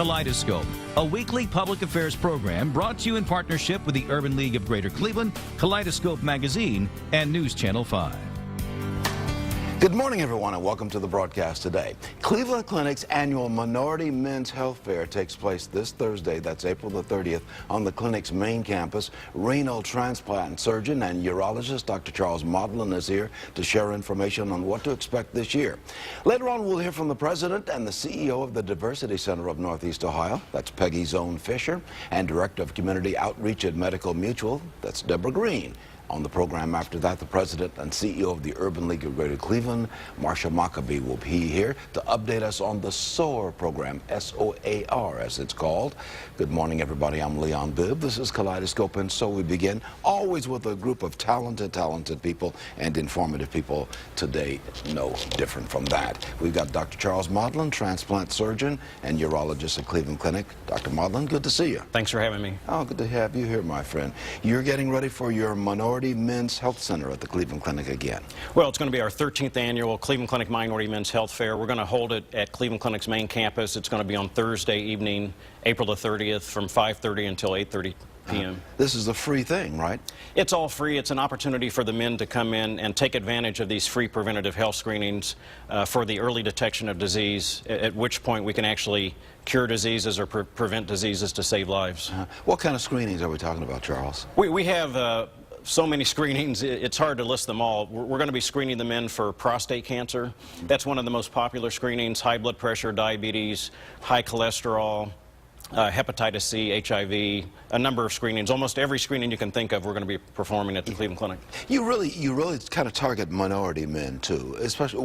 Kaleidoscope, a weekly public affairs program brought to you in partnership with the Urban League of Greater Cleveland, Kaleidoscope Magazine, and NewsChannel 5. Good morning, everyone, and welcome to the broadcast today. Cleveland Clinic's annual Minority Men's Health Fair takes place this Thursday, that's April the 30th, on the clinic's main campus. Renal transplant surgeon and urologist Dr. Charles Modlin is here to share information on what to expect this year. Later on, we'll hear from the president and the CEO of the Diversity Center of Northeast Ohio, that's Peggy Zone Fisher, and Director of Community Outreach at Medical Mutual, that's Deborah Green. On the program after that, the president and CEO of the Urban League of Greater Cleveland, Marsha Maccabee, will be here to update us on the SOAR program, S-O-A-R as it's called. Good morning, everybody. I'm Leon Bibb. This is Kaleidoscope, and so we begin always with a group of talented people and informative people. Today, no different from that. We've got Dr. Charles Modlin, transplant surgeon and urologist at Cleveland Clinic. Dr. Modlin, good to see you. Thanks for having me. Oh, good to have you here, my friend. You're getting ready for your Minority Men's Health Center at the Cleveland Clinic again. Well, it's going to be our 13th annual Cleveland Clinic Minority Men's Health Fair. We're going to hold it at Cleveland Clinic's main campus. It's going to be on Thursday evening, April the 30th, from 5:30 until 8:30 p.m. This is a free thing, right? It's all free. It's an opportunity for the men to come in and take advantage of these free preventative health screenings for the early detection of disease, at which point we can actually cure diseases or prevent diseases to save lives. What kind of screenings are we talking about, Charles? We have so many screenings, it's hard to list them all. We're going to be screening the men for prostate cancer. That's one of the most popular screenings, high blood pressure, diabetes, high cholesterol, hepatitis C, HIV, a number of screenings. Almost every screening you can think of, we're going to be performing at the Cleveland Clinic. You really kind of target minority men, too. Especially,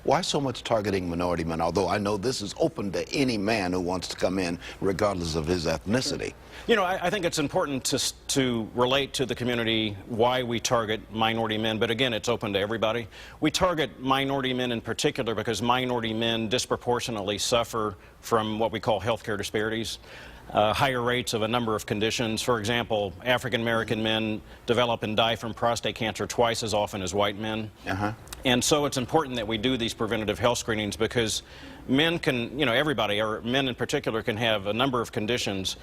why so much targeting minority men? Although I know this is open to any man who wants to come in, regardless of his ethnicity. You know, I think it's important to relate to the community why we target minority men, but again, it's open to everybody. We target minority men in particular because minority men disproportionately suffer from what we call healthcare disparities. Higher rates of a number of conditions. For example, African American men develop and die from prostate cancer twice as often as white men. And so it's important that we do these preventative health screenings because men can, you know, everybody, or men in particular, can have a number of conditions,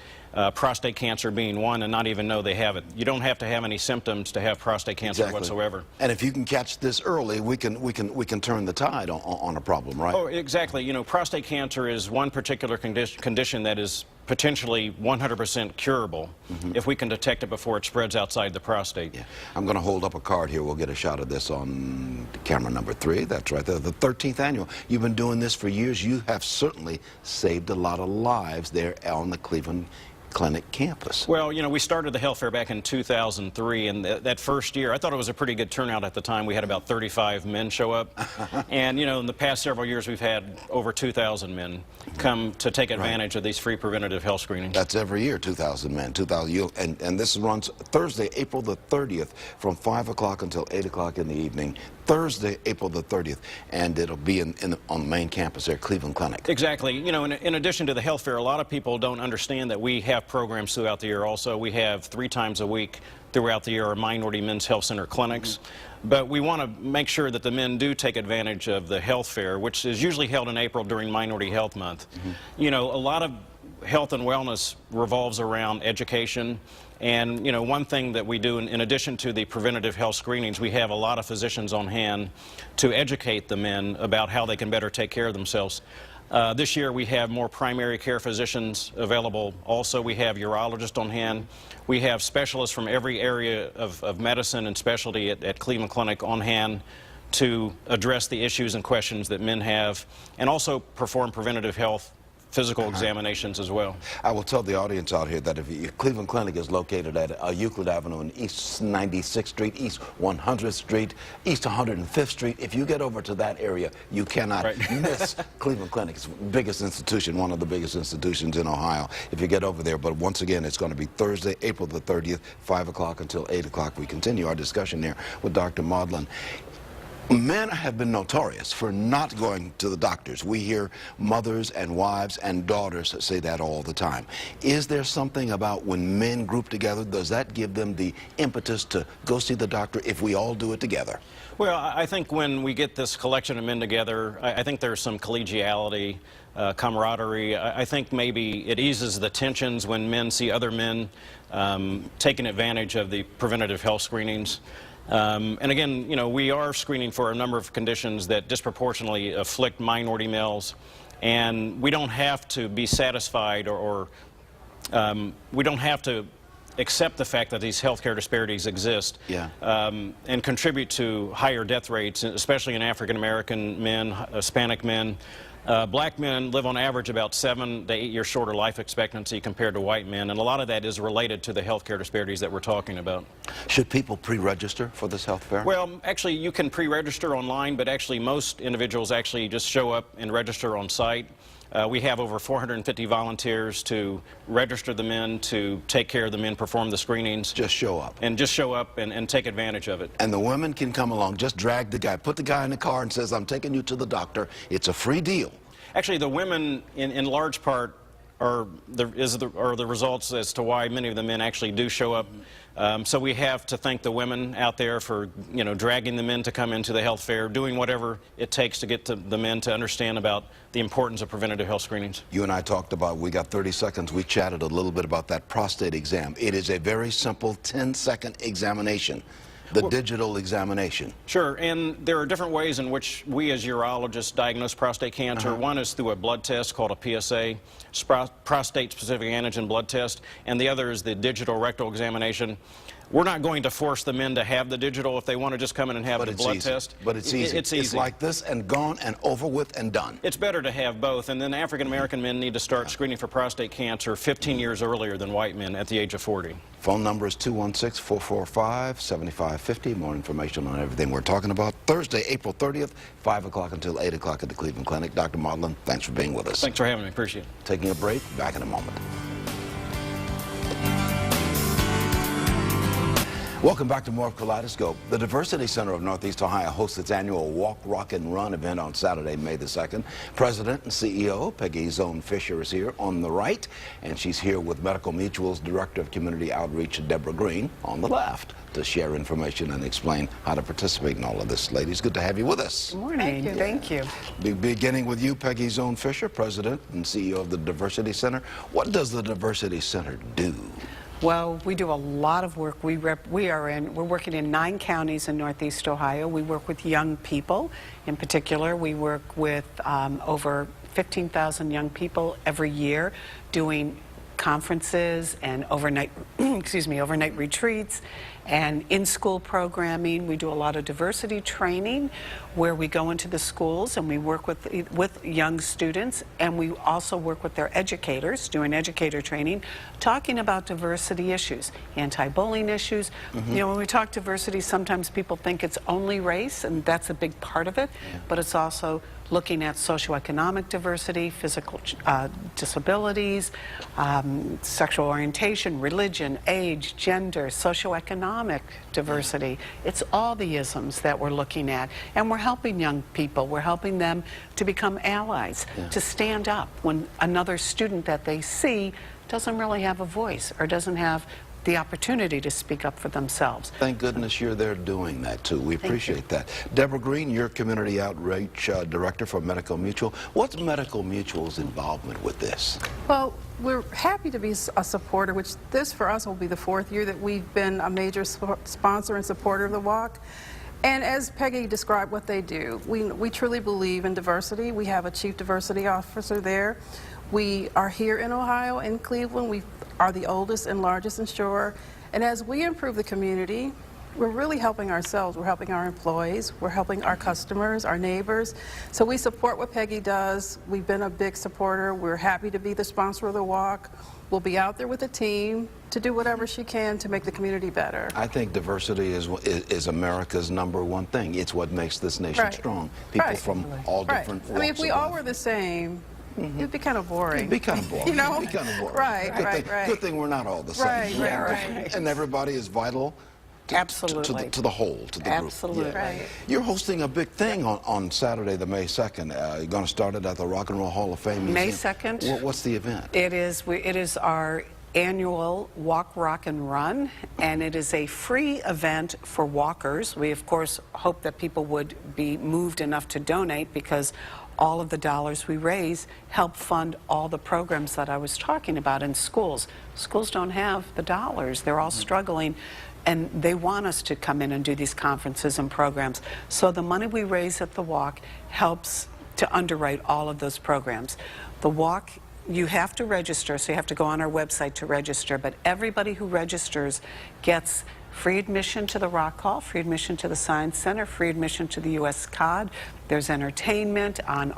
prostate cancer being one, and not even know they have it. You don't have to have any symptoms to have prostate cancer whatsoever. And if you can catch this early, we can turn the tide on a problem, right? Oh, exactly. You know, prostate cancer is one particular condition that is potentially 100% curable if we can detect it before it spreads outside the prostate. Yeah. I'm going to hold up a card here. We'll get a shot of this on camera number 3. That's right there, the 13th annual. You've been doing this for years. You have certainly saved a lot of lives there on the Cleveland Clinic campus. Well, you know, we started the health fair back in 2003, and that first year, I thought it was a pretty good turnout at the time. We had about 35 men show up. And, you know, in the past several years, we've had over 2,000 men come to take advantage of these free preventative health screenings. That's every year, 2,000 men. 2,000, and this runs Thursday, April the 30th, from 5 o'clock until 8 o'clock in the evening. Thursday, April the 30th, and it'll be on the main campus there, Cleveland Clinic. Exactly. You know, in addition to the health fair, a lot of people don't understand that we have programs throughout the year also. We have 3 times a week throughout the year our Minority Men's Health Center clinics. But we want to make sure that the men do take advantage of the health fair, which is usually held in April during Minority Health Month. You know, a lot of health and wellness revolves around education. And, you know, one thing that we do, in addition to the preventative health screenings, we have a lot of physicians on hand to educate the men about how they can better take care of themselves. This year we have more primary care physicians available. Also, we have urologists on hand. We have specialists from every area of medicine and specialty at Cleveland Clinic on hand to address the issues and questions that men have, and also perform preventative health physical examinations as well. I will tell the audience out here that if Cleveland Clinic is located at Euclid Avenue and East 96th Street, East 100th Street, East 105th Street, if you get over to that area, you cannot miss Cleveland Clinic. It's the biggest institution, one of the biggest institutions in Ohio, if you get over there. But once again, it's going to be Thursday, April the 30th, 5 o'clock until 8 o'clock. We continue our discussion there with Dr. Modlin. Men have been notorious for not going to the doctors. We hear mothers and wives and daughters say that all the time. Is there something about when men group together, does that give them the impetus to go see the doctor if we all do it together? Well, I think when we get this collection of men together, I think there's some collegiality, camaraderie. I think maybe it eases the tensions when men see other men taking advantage of the preventative health screenings. And again, you know, we are screening for a number of conditions that disproportionately afflict minority males, and we don't have to be satisfied or we don't have to accept the fact that these healthcare disparities exist and contribute to higher death rates, especially in African American men, Hispanic men. Black men live on average about 7 to 8 years shorter life expectancy compared to white men, and a lot of that is related to the healthcare disparities that we're talking about. Should people pre-register for this health fair? Well, actually, you can pre-register online, but actually most individuals actually just show up and register on site. We have over 450 volunteers to register the men, to take care of the men, perform the screenings. Just show up. And just show up and take advantage of it. And the women can come along, just drag the guy, put the guy in the car and says, I'm taking you to the doctor. It's a free deal. Actually, the women, in large part, are the results as to why many of the men actually do show up. So we have to thank the women out there for, you know, dragging the men to come into the health fair, doing whatever it takes to get the men to understand about the importance of preventative health screenings. You and I talked about, we got 30 seconds, we chatted a little bit about that prostate exam. It is a very simple 10-second examination. The digital examination. Sure, and there are different ways in which we as urologists diagnose prostate cancer. One is through a blood test called a PSA, prostate-specific antigen blood test, and the other is the digital rectal examination. We're not going to force the men to have the digital if they want to just come in and have the blood test. But it's easy. It's easy. It's like this and gone and over with and done. It's better to have both, and then African American men need to start screening for prostate cancer 15 years earlier than white men at the age of 40. Phone number is 216-445-7550. More information on everything we're talking about. Thursday, April 30th, 5 o'clock until 8 o'clock at the Cleveland Clinic. Dr. Maudlin, thanks for being with us. Thanks for having me. Appreciate it. Taking a break. Back in a moment. Welcome back to more of Kaleidoscope. The Diversity Center of Northeast Ohio hosts its annual Walk, Rock, and Run event on Saturday, May the 2nd. President and CEO Peggy Zone Fisher is here on the right, and she's here with Medical Mutual's Director of Community Outreach, Deborah Green, on the left, to share information and explain how to participate in all of this. Ladies, good to have you with us. Good morning. Thank you. Beginning with you, Peggy Zone Fisher, President and CEO of the Diversity Center. What does the Diversity Center do? Well, we do a lot of work. We're working in 9 counties in Northeast Ohio. We work with young people. In particular, we work with over 15,000 young people every year doing conferences and overnight retreats and in-school programming. We do a lot of diversity training where we go into the schools and we work with young students, and we also work with their educators, doing educator training, talking about diversity issues, anti-bullying issues. You know, when we talk diversity, sometimes people think it's only race, and that's a big part of it, but it's also looking at socioeconomic diversity, physical disabilities, sexual orientation, religion, age, gender, socioeconomic diversity. It's all the isms that we're looking at. And we're helping young people. We're helping them to become allies, to stand up when another student that they see doesn't really have a voice or doesn't have the opportunity to speak up for themselves. Thank goodness you're there doing that too. We appreciate that. Deborah Green, you're Community Outreach Director for Medical Mutual. What's Medical Mutual's involvement with this? Well, we're happy to be a supporter, which this for us will be the 4th year that we've been a major sponsor and supporter of the walk. And as Peggy described what they do, we truly believe in diversity. We have a Chief Diversity Officer there. We are here in Ohio, in Cleveland. We are the oldest and largest insurer. And as we improve the community, we're really helping ourselves. We're helping our employees. We're helping our customers, our neighbors. So we support what Peggy does. We've been a big supporter. We're happy to be the sponsor of the walk. We'll be out there with the team to do whatever she can to make the community better. I think diversity is America's #1 thing. It's what makes this nation strong. People from all different walks. I mean, if we all were the same, it'd be kind of boring. It'd be kind of boring. You know? It'd be kind of boring. Right. Good thing we're not all the same. Right. And everybody is vital Absolutely. To the whole, to the group. Absolutely. Yeah. Right. You're hosting a big thing on Saturday, the May 2nd. You're going to start it at the Rock and Roll Hall of Fame Museum. May 2nd. What's the event? It is our annual Walk, Rock, and Run, and it is a free event for walkers. We, of course, hope that people would be moved enough to donate because all of the dollars we raise help fund all the programs that I was talking about in schools. Schools don't have the dollars. They're all struggling, and they want us to come in and do these conferences and programs. So the money we raise at the Walk helps to underwrite all of those programs. The Walk, you have to register, so you have to go on our website to register, but everybody who registers gets free admission to the Rock Hall, free admission to the Science Center, free admission to the U.S. COD. There's entertainment on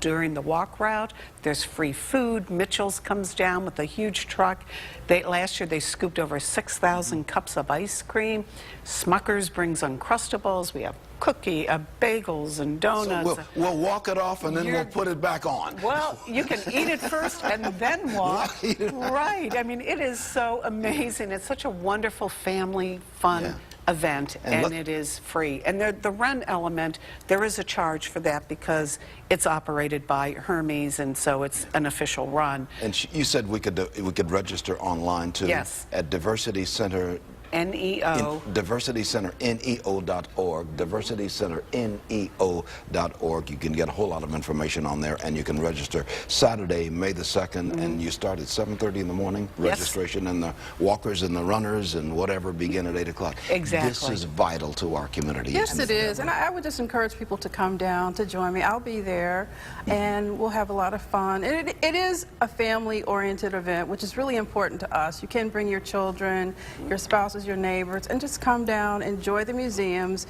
during the walk route. There's free food. Mitchell's comes down with a huge truck. Last year they scooped over 6,000 cups of ice cream. Smucker's brings Uncrustables. We have bagels and donuts. So we'll walk it off and then we'll put it back on. Well, you can eat it first and then walk. Right. I mean, it is so amazing. It's such a wonderful family fun event, and it is free. And the run element, there is a charge for that because it's operated by Hermes, and so it's an official run. And you said we could register online too. Yes. At Diversity Center. NEO. DiversityCenterNEO.org. DiversityCenterNEO.org. You can get a whole lot of information on there, and you can register Saturday, May the 2nd, and you start at 7:30 in the morning. Registration and the walkers and the runners and whatever begin at 8 o'clock. Exactly. This is vital to our community. Yes, it is. And I would just encourage people to come down to join me. I'll be there, and we'll have a lot of fun. And it is a family-oriented event, which is really important to us. You can bring your children, your spouses, your neighbors, and just come down, enjoy the museums,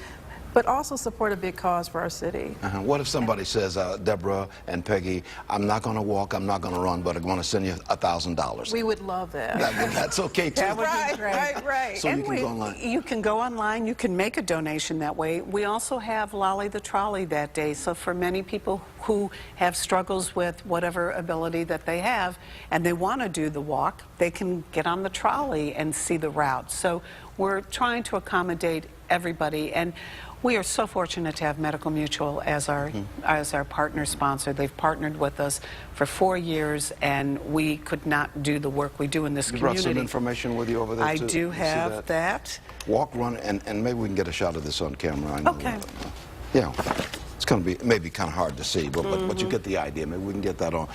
but also support a big cause for our city. What if somebody says, Deborah and Peggy, I'm not going to walk, I'm not going to run, but I'm going to send you $1,000? We would love that. That's okay, too. That would be great. Right. So And you can go online. You can go online, you can make a donation that way. We also have Lolly the Trolley that day, so for many people who have struggles with whatever ability that they have and they want to do the walk, they can get on the trolley and see the route. So we're trying to accommodate everybody, and we are so fortunate to have Medical Mutual as our partner sponsor. They've partnered with us for 4 years, and we could not do the work we do in this community. You brought some information with you over there, I too? do have that. Walk, run, and maybe we can get a shot of this on camera. I know Okay. Yeah. It's going to be maybe kind of hard to see, but you get the idea. Maybe we can get that on.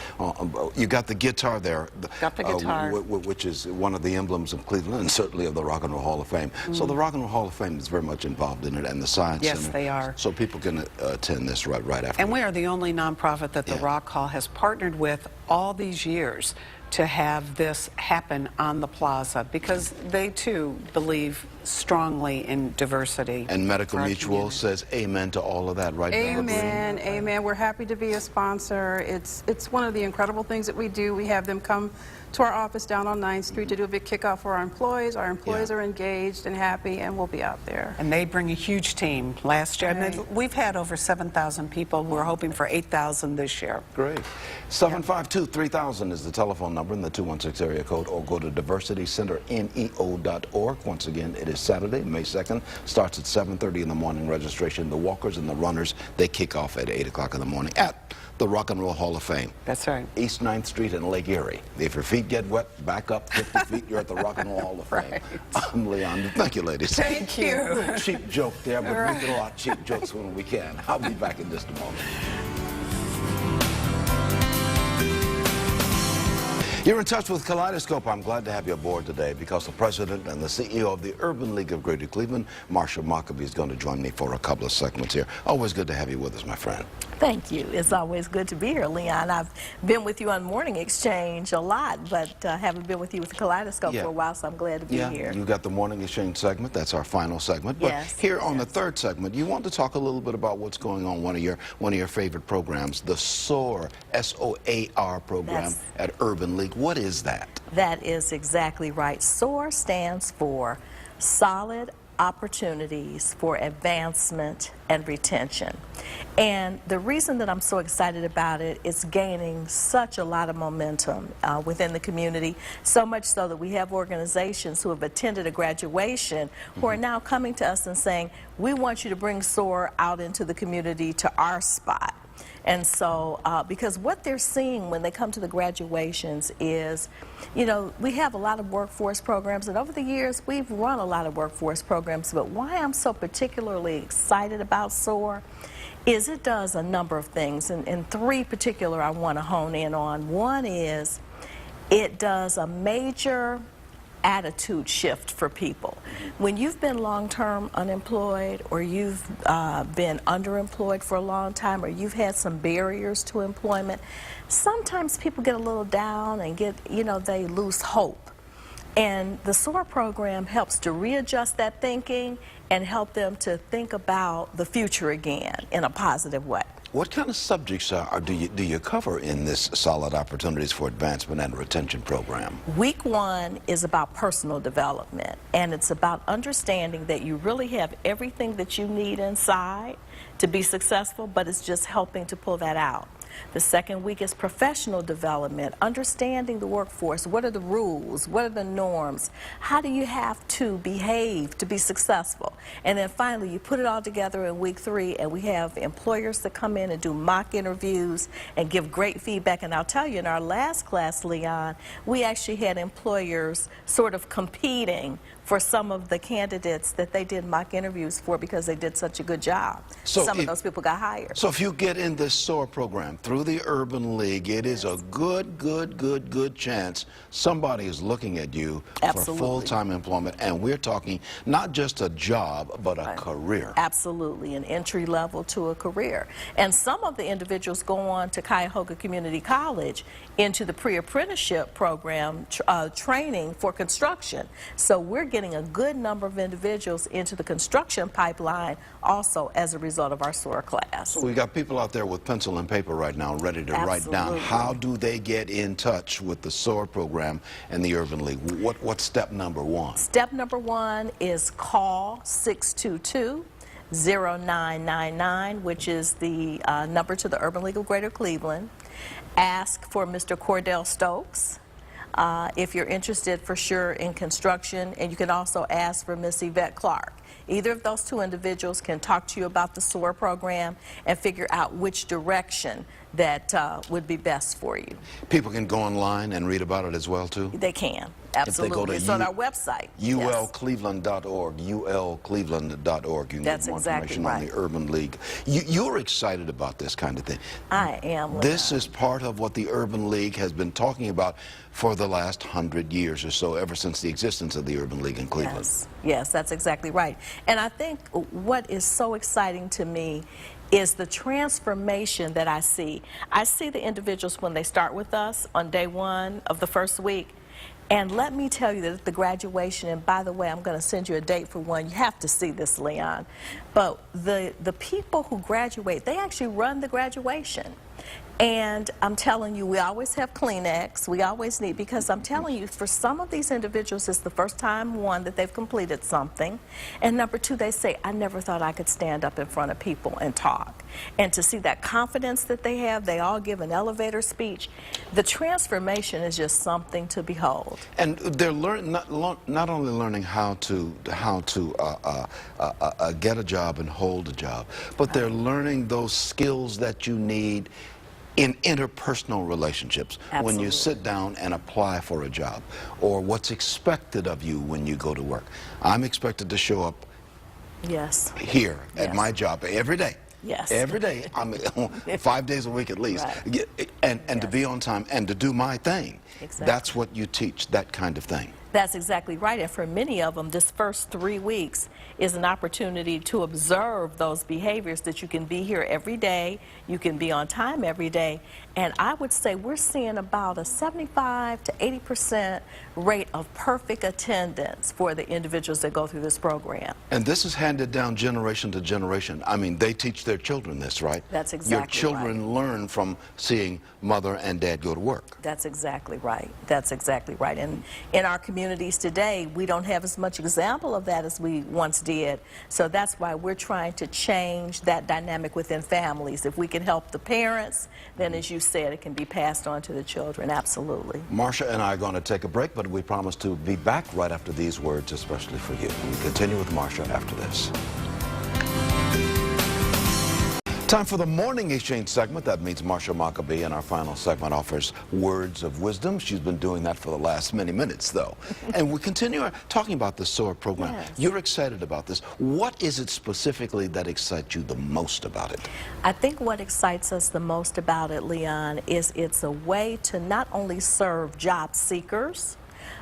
You got the guitar there. Got the guitar. Which is one of the emblems of Cleveland and certainly of the Rock and Roll Hall of Fame. So the Rock and Roll Hall of Fame is very much involved in it, and the Science Center. Yes, they are. So people can attend this right after. And we are the only nonprofit that the Rock Hall has partnered with all these years to have this happen on the plaza, because they too believe strongly in diversity. And Medical for our Mutual community. says amen to all of that, right? Amen, amen. We're happy to be a sponsor. It's one of the incredible things that we do. We have them come to our office down on 9th Street to do a big kickoff for our employees. Our employees are engaged and happy, and we'll be out there. And they bring a huge team. Last year, and we've had over 7,000 people. We're hoping for 8,000 this year. Great. 752-3000 is the telephone number in the 216 area code, or go to diversitycenterneo.org. Once again, it is Saturday, May 2nd. Starts at 7:30 in the morning registration. The walkers and the runners, they kick off at 8 o'clock in the morning at the Rock and Roll Hall of Fame. That's right. East 9th Street in Lake Erie. If your feet get wet, back up 50 feet, you're at the Rock and Roll Hall of Fame. Right. I'm Leon. Thank you, ladies. Thank you. Cheap joke there, but we get a lot of cheap jokes when we can. I'll be back in just a moment. You're in touch with Kaleidoscope. I'm glad to have you aboard today because the president and the CEO of the Urban League of Greater Cleveland, Marshall Mockabee, is going to join me for a couple of segments here. Always good to have you with us, my friend. Thank you. It's always good to be here, Leon. I've been with you on Morning Exchange a lot, but haven't been with you with Kaleidoscope for a while, so I'm glad to be here. You got the Morning Exchange segment. That's our final segment. But here on the third segment, you want to talk a little bit about what's going on one of your favorite programs, the SOAR, S-O-A-R program at Urban League. What is that? That is exactly right. SOAR stands for Solid opportunities for advancement and retention. And the reason that I'm so excited about it is gaining such a lot of momentum within the community, so much so that we have organizations who have attended a graduation who are now coming to us and saying, we want you to bring SOAR out into the community to our spot. And so, because what they're seeing when they come to the graduations is, you know, we have a lot of workforce programs, and over the years we've run a lot of workforce programs, but why I'm so particularly excited about SOAR is it does a number of things, and three particular I want to hone in on. One is it does a major attitude shift for people. When you've been long-term unemployed, or you've been underemployed for a long time, or you've had some barriers to employment, sometimes people get a little down and get, you know, they lose hope. And the SOAR program helps to readjust that thinking and help them to think about the future again in a positive way. What kind of subjects do you cover in this Solid Opportunities for Advancement and Retention program? Week 1 is about personal development, and it's about understanding that you really have everything that you need inside to be successful, but it's just helping to pull that out. The second week is professional development, understanding the workforce. What are the rules? What are the norms? How do you have to behave to be successful? And then finally, you put it all together in week 3, and we have employers that come in and do mock interviews and give great feedback. And I'll tell you, in our last class, Leon, we actually had employers sort of competing for some of the candidates that they did mock interviews for because they did such a good job. So some of those people got hired. So if you get in this SOAR program through the Urban League, it is a good chance somebody is looking at you for full-time employment. And we're talking not just a job, but a career. Absolutely, an entry level to a career. And some of the individuals go on to Cuyahoga Community College into the pre-apprenticeship program training for construction. So we're getting a good number of individuals into the construction pipeline also as a result of our SOAR class. So we got people out there with pencil and paper right now ready to write down. How do they get in touch with the SOAR program and the Urban League? What's step number 1? Step number 1 is call 622-0999, which is the number to the Urban League of Greater Cleveland. Ask for Mr. Cordell Stokes. If you're interested for sure in construction, and you can also ask for Miss Yvette Clark. Either of those two individuals can talk to you about the SOAR program and figure out which direction that would be best for you. People can go online and read about it as well, too? They can, absolutely. It's on our website. ulcleveland.org, ulcleveland.org. You can get more information on the Urban League. You're excited about this kind of thing. I am. This is part of what the Urban League has been talking about for the last 100 years or so, ever since the existence of the Urban League in Cleveland. Yes, that's exactly right. And I think what is so exciting to me is the transformation that I see. I see the individuals when they start with us on day 1 of the first week. And let me tell you that at the graduation, and by the way, I'm going to send you a date for one. You have to see this, Leon. But the people who graduate, they actually run the graduation. And I'm telling you, we always have Kleenex. We always need, because I'm telling you, for some of these individuals, it's the first time, 1, that they've completed something. And number 2, they say, I never thought I could stand up in front of people and talk. And to see that confidence that they have, they all give an elevator speech. The transformation is just something to behold. And they're not only learning how to get a job and hold a job, but they're learning those skills that you need in interpersonal relationships. When you sit down and apply for a job, or what's expected of you when you go to work. I'm expected to show up here at my job every day. Every day. I'm 5 days a week at least. And to be on time and to do my thing. That's what you teach, that kind of thing. That's exactly right. And for many of them, this first 3 weeks is an opportunity to observe those behaviors, that you can be here every day, you can be on time every day. And I would say we're seeing about a 75 to 80% rate of perfect attendance for the individuals that go through this program. And this is handed down generation to generation. I mean, they teach their children this, right? That's exactly right. Your children learn from seeing mother and dad go to work. That's exactly right. That's exactly right. And in our community, communities today, we don't have as much example of that as we once did. So that's why we're trying to change that dynamic within families. If we can help the parents, then as you said, it can be passed on to the children. Absolutely. Marsha and I are going to take a break, but we promise to be back right after these words, especially for you. We continue with Marsha after this. Time for the morning exchange segment. That means Marsha Maccabee in our final segment offers words of wisdom. She's been doing that for the last many minutes, though. And we continue talking about the SOAR program. Yes. You're excited about this. What is it specifically that excites you the most about it? I think what excites us the most about it, Leon, is it's a way to not only serve job seekers,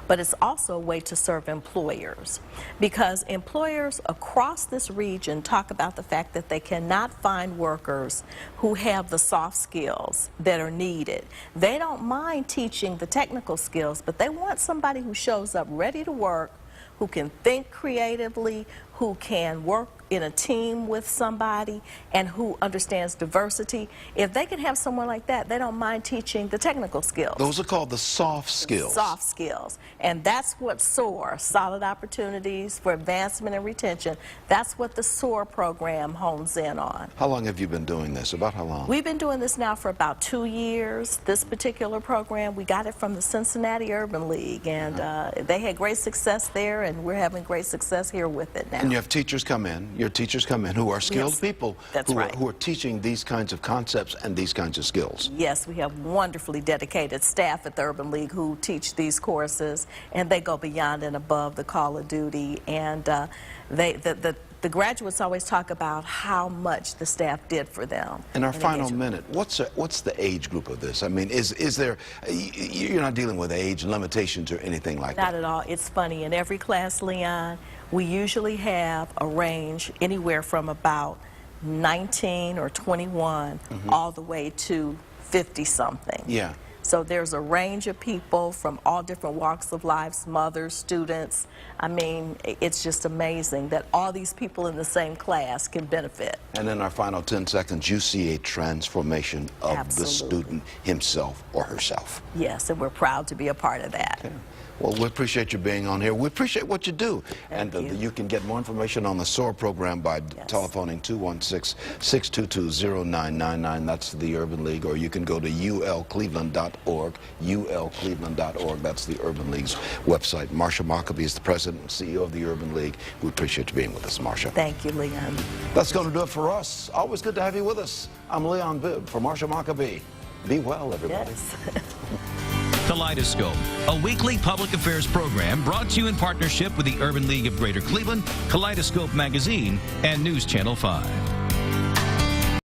but it's also a way to serve employers, because employers across this region talk about the fact that they cannot find workers who have the soft skills that are needed. They don't mind teaching the technical skills, but they want somebody who shows up ready to work, who can think creatively, who can work in a team with somebody, and who understands diversity. If they can have someone like that, they don't mind teaching the technical skills. Those are called the soft skills. Soft skills. And that's what SOAR, Solid Opportunities for Advancement and Retention, that's what the SOAR program hones in on. How long have you been doing this? About how long? We've been doing this now for about 2 years. This particular program, we got it from the Cincinnati Urban League, and they had great success there, and we're having great success here with it now. And you have teachers come in, your teachers come in who are skilled Yes, people that's right. who are teaching these kinds of concepts and these kinds of skills. Yes, we have wonderfully dedicated staff at the Urban League who teach these courses, and they go beyond and above the call of duty. And the graduates always talk about how much the staff did for them. In our final minute, what's the age group of this? I mean, is there, you're not dealing with age limitations or anything like that? Not at all. It's funny. In every class, Leon, we usually have a range anywhere from about 19 or 21 all the way to 50-something. Yeah. So there's a range of people from all different walks of life, mothers, students. I mean, it's just amazing that all these people in the same class can benefit. And in our final 10 seconds, you see a transformation of Absolutely. the student himself or herself. Yes, and we're proud to be a part of that. Okay. Well, we appreciate you being on here. We appreciate what you do. Thank and you. You can get more information on the SOAR program by telephoning 216-622-0999. That's the Urban League. Or you can go to ulcleveland.org, ulcleveland.org. That's the Urban League's website. Marsha Maccabee is the president and CEO of the Urban League. We appreciate you being with us, Marsha. Thank you, Leon. That's going to do it for us. Always good to have you with us. I'm Leon Bibb for Marsha Maccabee. Be well, everybody. Yes. Kaleidoscope, a weekly public affairs program brought to you in partnership with the Urban League of Greater Cleveland, Kaleidoscope Magazine, and News Channel 5.